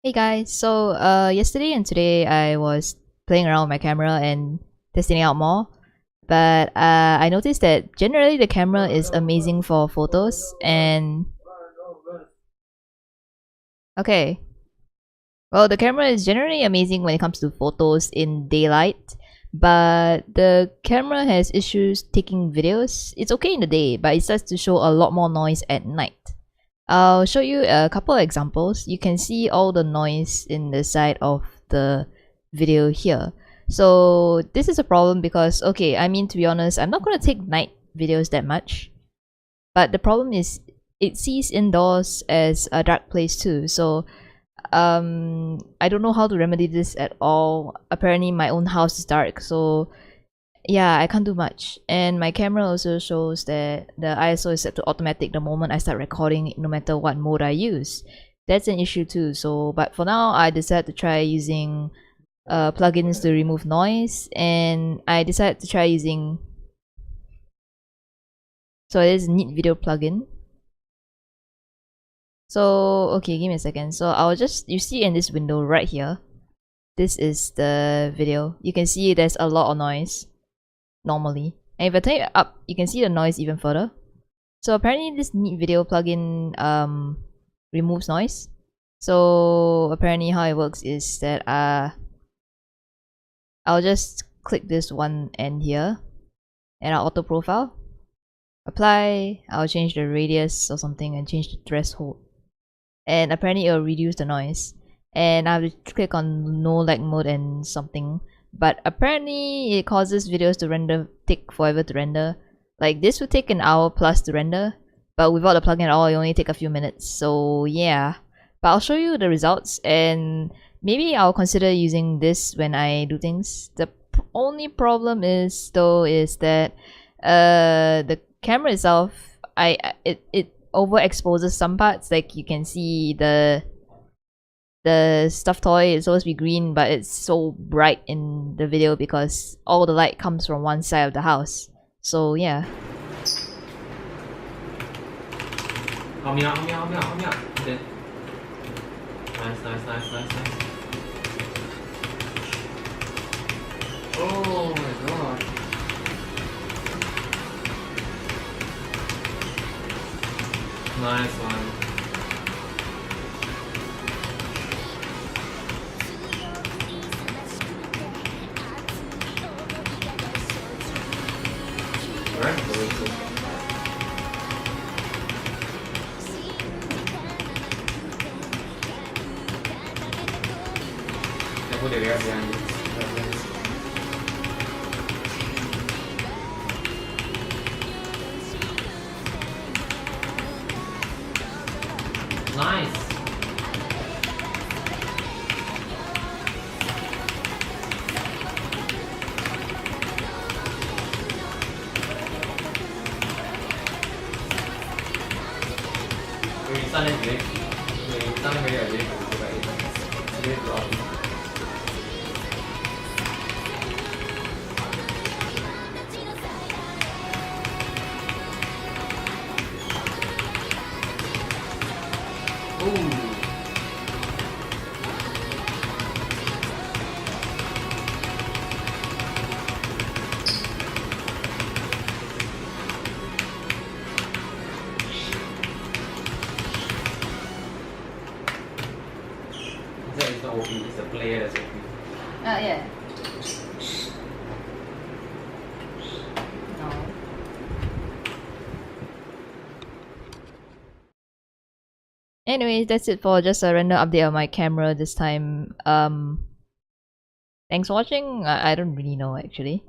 Hey guys, so yesterday and today I was playing around with my camera and testing it out more, but I noticed that generally the camera is amazing for photos and okay, well, the camera is generally amazing when it comes to photos in daylight, but the camera has issues taking videos. It's okay in the day, but it starts to show a lot more noise at night. I'll show you a couple of examples. You can see all the noise in the side of the video here. So this is a problem because, okay, I mean, to be honest, I'm not going to take night videos that much. But the problem is it sees indoors as a dark place too. So I don't know how to remedy this at all. Apparently my own house is dark, so yeah, I can't do much. And my camera also shows that the ISO is set to automatic the moment I start recording, no matter what mode I use. That's an issue too. So, but for now, I decided to try using plugins to remove noise, and I decided to try using. So it is a neat video plugin. So okay, give me a second. So I'll just you see in this window right here. This is the video. You can see there's a lot of noise normally. And if I turn it up, you can see the noise even further. So apparently this neat video plugin removes noise. So apparently how it works is that I'll just click this one end here and I'll auto profile. Apply, I'll change the radius or something and change the threshold. And apparently it'll reduce the noise. And I have to click on no lag mode and something. But apparently it causes videos to take forever to render. Like this would take an hour plus to render, but without the plugin at all, it only take a few minutes. So yeah, but I'll show you the results, and maybe I'll consider using this when I do things. The only problem is though is that the camera itself, it overexposes some parts. Like you can see the stuffed toy is supposed to be green, but it's so bright in the video because all the light comes from one side of the house. So yeah. Help me out, help me out, help me out, help me out. Okay. Nice. Oh my god. Nice one. Very cool. I put it right behind you. Nice. Sana direct, sana kaya direct ako ba ito? Direct rock. Ooh. That is not OP, it's the player that's OP. Yeah. No. Anyways, that's it for just a random update on my camera this time. Thanks for watching. I don't really know actually.